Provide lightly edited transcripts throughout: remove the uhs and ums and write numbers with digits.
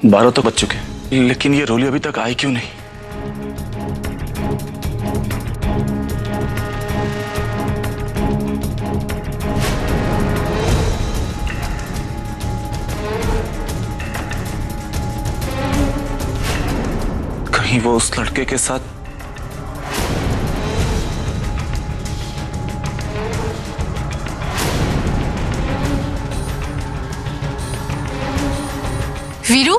12 तो बज चुके हैं, लेकिन ये रोली अभी तक आई क्यों नहीं? कहीं वो उस लड़के के साथ? वीरू,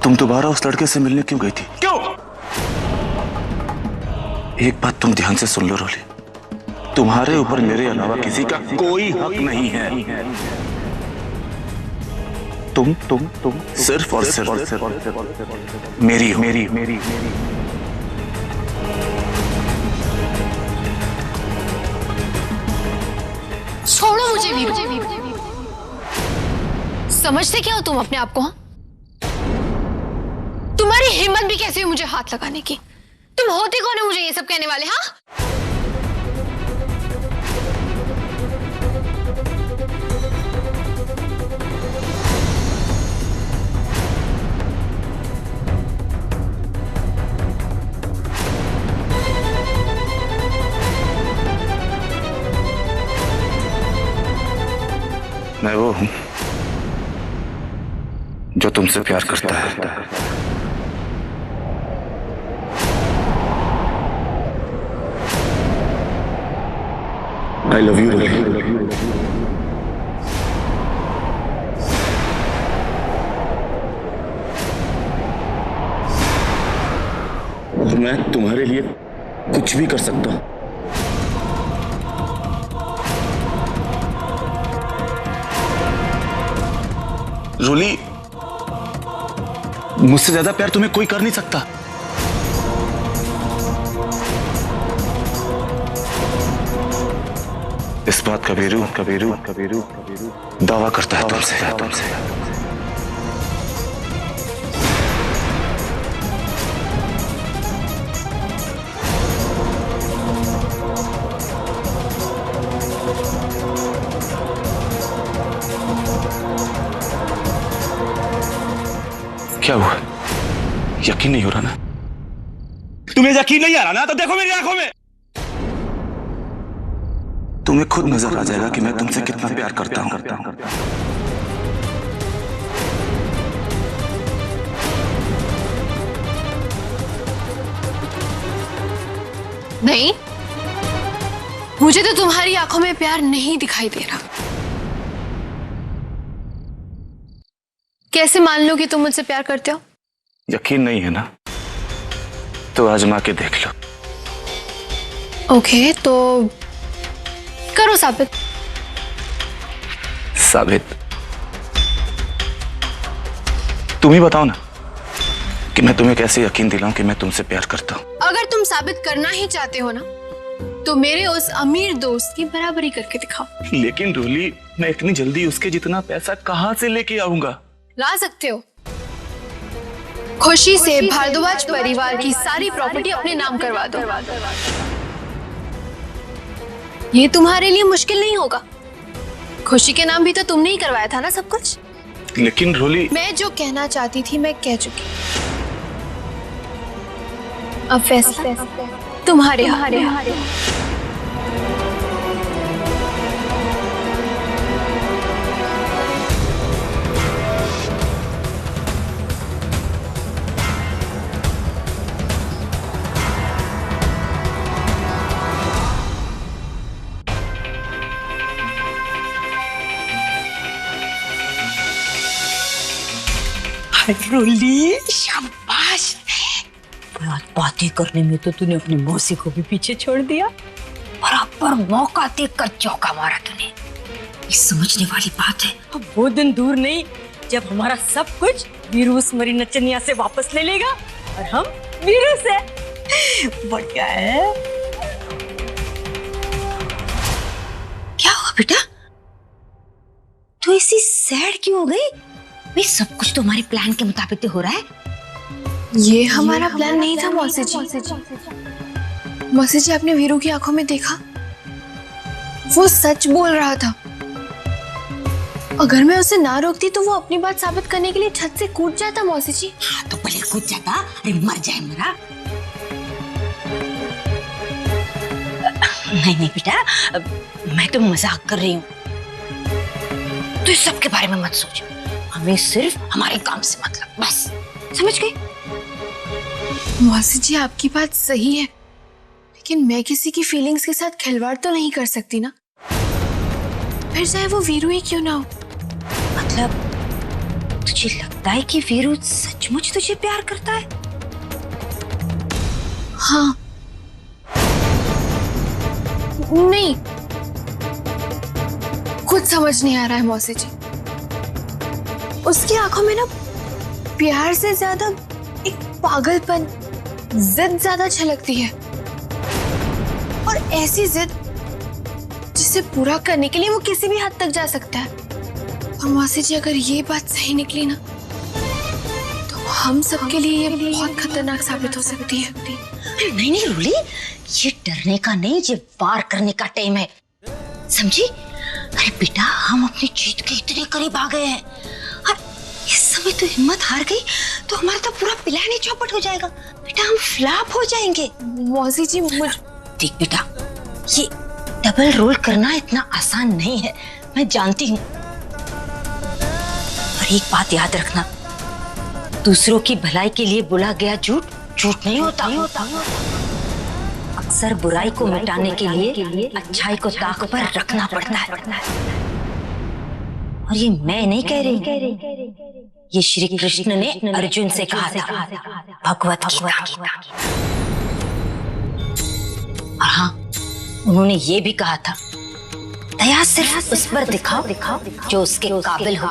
तुम दोबारा उस लड़के से मिलने क्यों गई थी? क्यों? एक बात तुम ध्यान से सुन लो रोली, तुम्हारे ऊपर मेरे अलावा किसी का कोई हक नहीं है। तुम सिर्फ और सिर्फ मेरी हो। छोड़ो मुझे वीरू। समझते क्या हो तुम अपने आप को? हाँ, तुम्हारी हिम्मत भी कैसे हुई मुझे हाथ लगाने की? तुम होते कौन है मुझे ये सब कहने वाले? हाँ, मैं वो हूं जो तुमसे प्यार करता है। I love you, Roly. और मैं तुम्हारे लिए कुछ भी कर सकता हूं। रोली, मुझसे ज्यादा प्यार तुम्हें कोई कर नहीं सकता। इस बात का वीरू दावा करता है तुमसे। क्या हुआ? यकीन नहीं हो रहा ना? तुम्हें यकीन नहीं आ रहा ना? तो देखो मेरी आंखों में। तुम्हें खुद नजर आ जाएगा कि मैं तुमसे कितना प्यार करता हूं। नहीं, मुझे तो तुम्हारी आंखों में प्यार नहीं दिखाई दे रहा। कैसे मान लो कि तुम मुझसे प्यार करते हो? यकीन नहीं है ना? तो आजमा के देख लो। ओके, तो करो साबित। तुम ही बताओ ना कि मैं तुम्हें कैसे यकीन दिलाऊं कि मैं तुमसे प्यार करता हूं। अगर तुम साबित करना ही चाहते हो ना, तो मेरे उस अमीर दोस्त की बराबरी करके दिखाओ। लेकिन रोली, मैं इतनी जल्दी उसके जितना पैसा कहां से लेके आऊंगा? ला सकते हो। खुशी से भारद्वाज परिवार की सारी प्रॉपर्टी अपने नाम करवा दो। ये तुम्हारे लिए मुश्किल नहीं होगा। खुशी के नाम भी तो तुमने ही करवाया था ना सब कुछ। लेकिन रोली, मैं जो कहना चाहती थी मैं कह चुकी। अब फैसला तुम्हारे हाथ। रोली, शाबाश। बातें करने में तो तूने अपनी मौसी को भी पीछे छोड़ दिया। बराबर मौका देखकर चौका मारा तूने। ये समझने वाली बात है। अब वो दिन दूर नहीं जब हमारा सब कुछ वीरू मरी नचनिया से वापस ले लेगा और हम वीरू से। बढ़िया है। बेटा तू ऐसी सैड क्यों हो गई? भाई सब कुछ तो हमारे प्लान के मुताबिक तो हो रहा है। ये हमारा प्लान नहीं था मौसी जी। मौसी जी, आपने वीरू की आंखों में देखा, वो सच बोल रहा था। अगर मैं उसे ना रोकती तो वो अपनी बात साबित करने के लिए छत से कूद जाता मौसी जी। हाँ तो भले कूद जाता, अरे मर जाए मरा। नहीं नहीं बेटा, मैं तो मजाक कर रही हूँ। तू इस सब के बारे में मत सोच, हमें सिर्फ हमारे काम से मतलब, बस समझ गई? मौसी जी, आपकी बात सही है, लेकिन मैं किसी की फीलिंग्स के साथ खिलवाड़ तो नहीं कर सकती ना, फिर चाहे वो वीरू ही क्यों ना हो। मतलब तुझे लगता है कि वीरू सचमुच तुझे प्यार करता है? हाँ। नहीं, कुछ समझ नहीं आ रहा है मौसी जी। उसकी आंखों में ना प्यार से ज्यादा एक पागलपन, जिद ज्यादा छलकती है, और ऐसी जिद जिसे पूरा करने के लिए वो किसी भी हद तक जा सकता है। और मौसी जी, अगर ये बात सही निकली ना तो हम सबके लिए ये बहुत खतरनाक साबित हो सकती है। नहीं नहीं रूली, ये डरने का नहीं, ये वार करने का टाइम है, समझी? अरे बेटा, हम अपनी जीत के इतने करीब आ गए हैं, और इस समय तो हिम्मत हार गई तो हमारा तो पूरा प्लान ही चौपट हो जाएगा। बेटा हम फ्लॉप हो जाएंगे। मौसी जी, देख बेटा, ये डबल रोल करना इतना आसान नहीं है, मैं जानती हूँ। और एक बात याद रखना, दूसरों की भलाई के लिए बोला गया झूठ झूठ नहीं होता। अक्सर बुराई को मिटाने के लिए अच्छाई को ताक पर रखना पड़ता है। और ये मैं नहीं कह रही, ये श्री कृष्ण ने अर्जुन से कहा था, भगवत गीता। और हाँ, उन्होंने ये भी कहा था, दया सिर्फ उस पर दिखाओ जो उसके काबिल हो।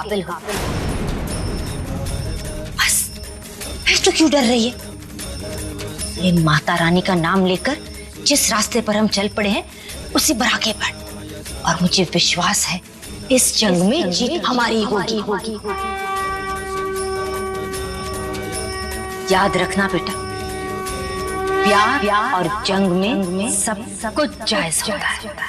बस फिर तो क्यों डर रही है? ये माता रानी का नाम लेकर जिस रास्ते पर हम चल पड़े हैं उसी पर आगे बढ़, और मुझे विश्वास है इस जंग में जीत हमारी होगी। याद रखना बेटा, प्यार और जंग में सब कुछ जायज होता है।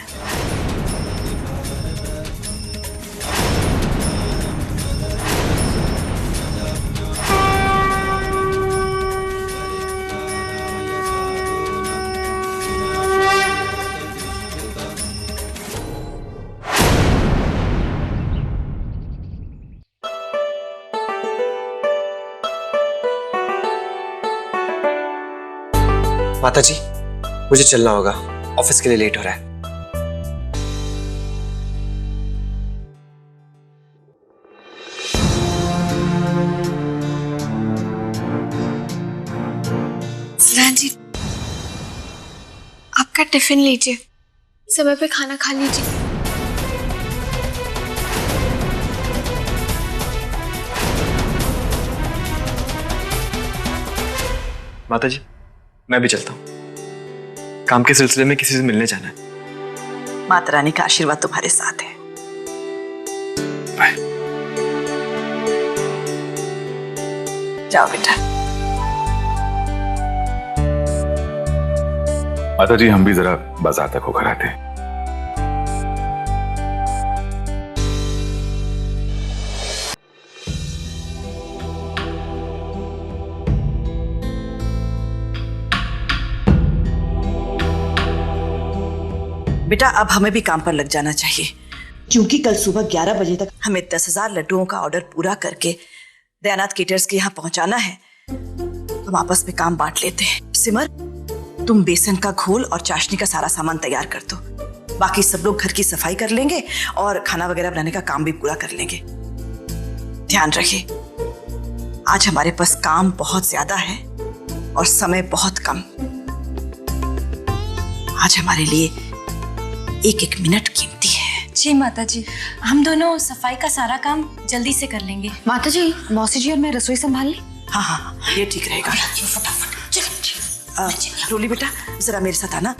माता जी, मुझे चलना होगा, ऑफिस के लिए लेट हो रहा है। सुधान जी, आपका टिफिन लीजिए, समय पे खाना खा लीजिए। माता जी, मैं भी चलता हूँ, काम के सिलसिले में किसी से मिलने जाना है। माता रानी का आशीर्वाद तुम्हारे साथ है। बाय। जाओ बेटा। माता जी, हम भी जरा बाजार तक होकर आते हैं। बेटा अब हमें भी काम पर लग जाना चाहिए, क्योंकि कल सुबह 11 बजे तक हमें 10,000 लड्डुओं का ऑर्डर पूरा करके दयानाथ केटर्स के यहाँ पहुंचाना है। तुम आपस में काम बांट लेते हैं। सिमर, तुम बेसन का घोल और चाशनी का सारा सामान तैयार कर दो, बाकी सब लोग घर की सफाई कर लेंगे और खाना वगैरह बनाने का काम भी पूरा कर लेंगे। ध्यान रखिए, आज हमारे पास काम बहुत ज्यादा है और समय बहुत कम। आज हमारे लिए एक एक मिनट कीमती है। जी माता जी, हम दोनों सफाई का सारा काम जल्दी से कर लेंगे। माता जी, मौसी जी और मैं रसोई संभाल ली। हाँ हाँ, ये ठीक रहेगा। रोली बेटा, जरा मेरे साथ आना।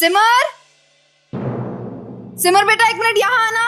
सिमर, सिमर बेटा 1 मिनट यहाँ आना।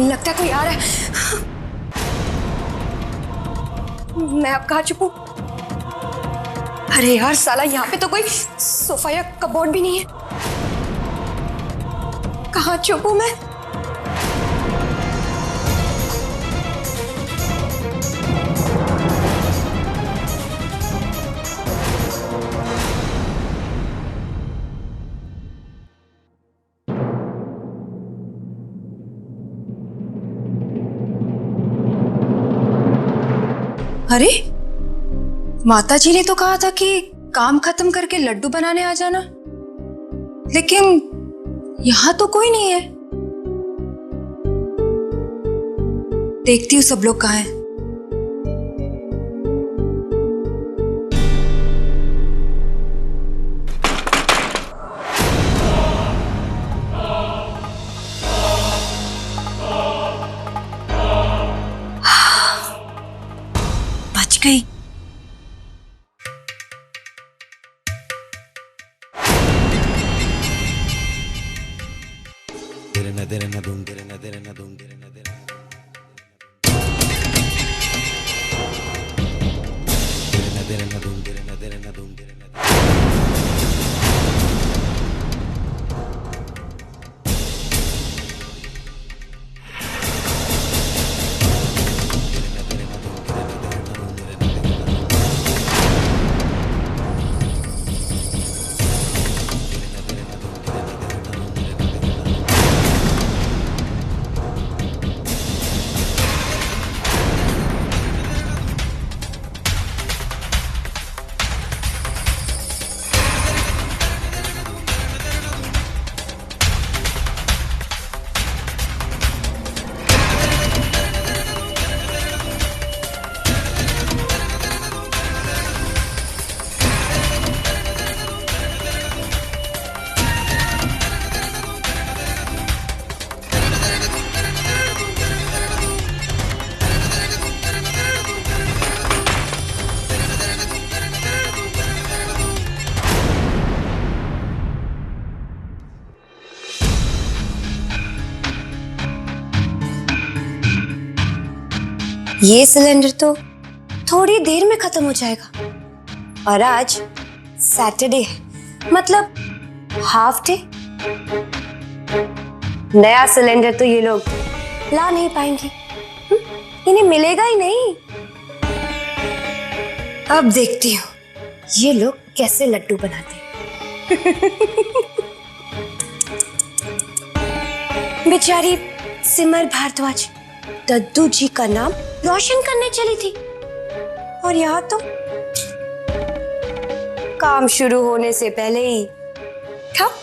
लगता है कोई आ रहा है। मैं अब कहाँ छुपूं? अरे यार साला, यहाँ पे तो कोई सोफा या कबोर्ड भी नहीं है। कहाँ छुपूं मैं? अरे माताजी ने तो कहा था कि काम खत्म करके लड्डू बनाने आ जाना, लेकिन यहां तो कोई नहीं है। देखती हूँ सब लोग कहाँ हैं। बच गई। ये सिलेंडर तो थोड़ी देर में खत्म हो जाएगा, और आज सैटरडे है, मतलब हाफ डे। नया सिलेंडर तो ये लोग ला नहीं पाएंगे, इन्हें मिलेगा ही नहीं। अब देखती हूँ ये लोग कैसे लड्डू बनाते हैं। बेचारी सिमर भारद्वाज दद्दू जी का नाम रोशन करने चली थी, और यहाँ तो काम शुरू होने से पहले ही ठप।